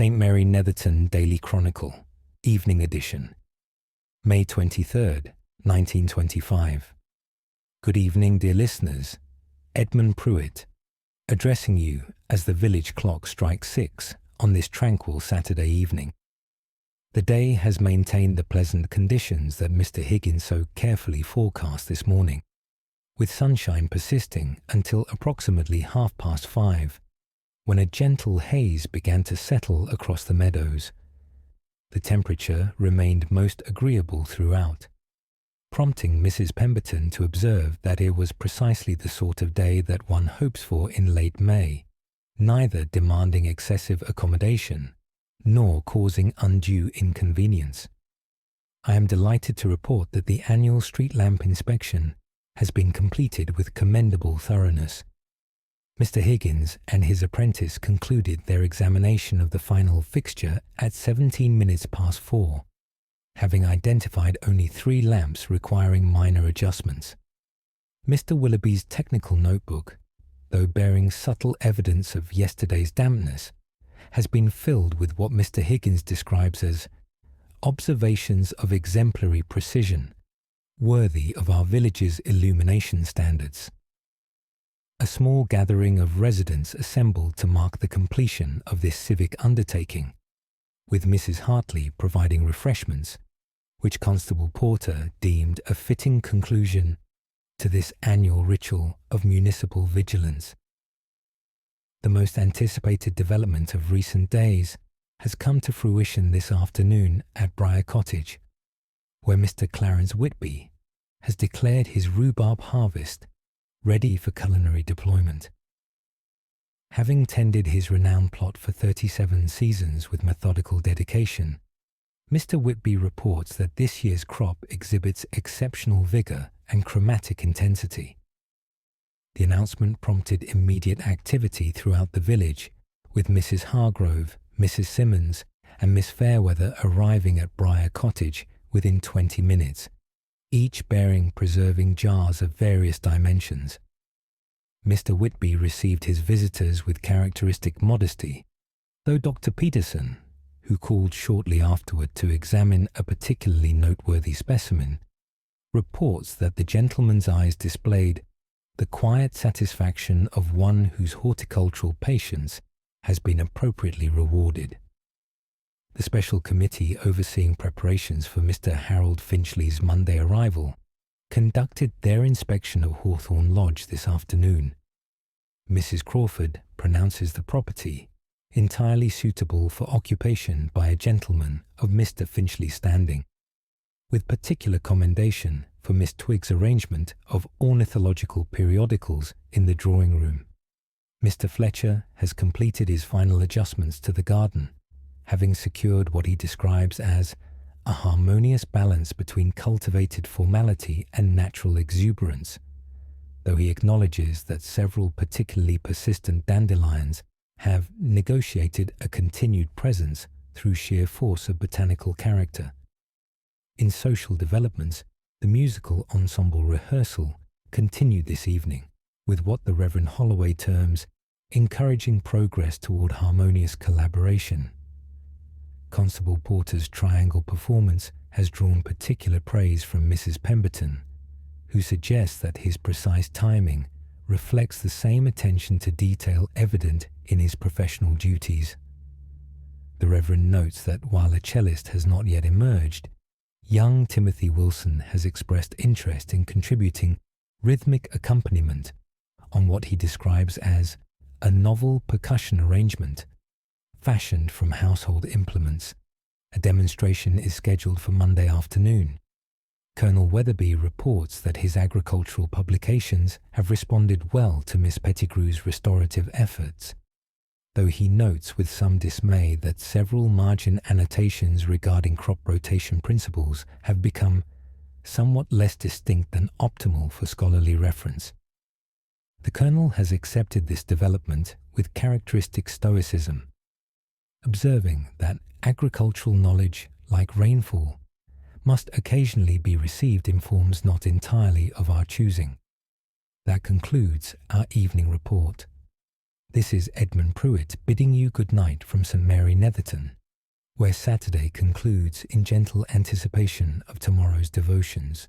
St. Mary Netherton Daily Chronicle, Evening Edition, May 23rd, 1925. Good evening, dear listeners. Edmund Pruitt, addressing you as the village clock strikes 6 on this tranquil Saturday evening. The day has maintained the pleasant conditions that Mr. Higgins so carefully forecast this morning, with sunshine persisting until approximately 5:30, when a gentle haze began to settle across the meadows. The temperature remained most agreeable throughout, prompting Mrs. Pemberton to observe that it was precisely the sort of day that one hopes for in late May, neither demanding excessive accommodation nor causing undue inconvenience. I am delighted to report that the annual street lamp inspection has been completed with commendable thoroughness. Mr. Higgins and his apprentice concluded their examination of the final fixture at 4:17, having identified only 3 lamps requiring minor adjustments. Mr. Willoughby's technical notebook, though bearing subtle evidence of yesterday's dampness, has been filled with what Mr. Higgins describes as observations of exemplary precision, worthy of our village's illumination standards. A small gathering of residents assembled to mark the completion of this civic undertaking, with Mrs. Hartley providing refreshments, which Constable Porter deemed a fitting conclusion to this annual ritual of municipal vigilance. The most anticipated development of recent days has come to fruition this afternoon at Briar Cottage, where Mr. Clarence Whitby has declared his rhubarb harvest ready for culinary deployment. Having tended his renowned plot for 37 seasons with methodical dedication, Mr. Whitby reports that this year's crop exhibits exceptional vigour and chromatic intensity. The announcement prompted immediate activity throughout the village, with Mrs. Hargrove, Mrs. Simmons, and Miss Fairweather arriving at Briar Cottage within 20 minutes, each bearing preserving jars of various dimensions. Mr. Whitby received his visitors with characteristic modesty, though Dr. Peterson, who called shortly afterward to examine a particularly noteworthy specimen, reports that the gentleman's eyes displayed the quiet satisfaction of one whose horticultural patience has been appropriately rewarded. The special committee overseeing preparations for Mr. Harold Finchley's Monday arrival conducted their inspection of Hawthorn Lodge this afternoon. Mrs. Crawford pronounces the property entirely suitable for occupation by a gentleman of Mr. Finchley's standing, with particular commendation for Miss Twiggs' arrangement of ornithological periodicals in the drawing-room. Mr. Fletcher has completed his final adjustments to the garden, having secured what he describes as a harmonious balance between cultivated formality and natural exuberance, though he acknowledges that several particularly persistent dandelions have negotiated a continued presence through sheer force of botanical character. In social developments, the musical ensemble rehearsal continued this evening, with what the Reverend Holloway terms encouraging progress toward harmonious collaboration. Constable Porter's triangle performance has drawn particular praise from Mrs. Pemberton, who suggests that his precise timing reflects the same attention to detail evident in his professional duties. The Reverend notes that while a cellist has not yet emerged, young Timothy Wilson has expressed interest in contributing rhythmic accompaniment on what he describes as a novel percussion arrangement fashioned from household implements. A demonstration is scheduled for Monday afternoon. Colonel Weatherby reports that his agricultural publications have responded well to Miss Pettigrew's restorative efforts, though he notes with some dismay that several margin annotations regarding crop rotation principles have become somewhat less distinct than optimal for scholarly reference. The Colonel has accepted this development with characteristic stoicism, observing that agricultural knowledge, like rainfall, must occasionally be received in forms not entirely of our choosing. That concludes our evening report. This is Edmund Pruitt bidding you good night from St Mary Netherton, where Saturday concludes in gentle anticipation of tomorrow's devotions.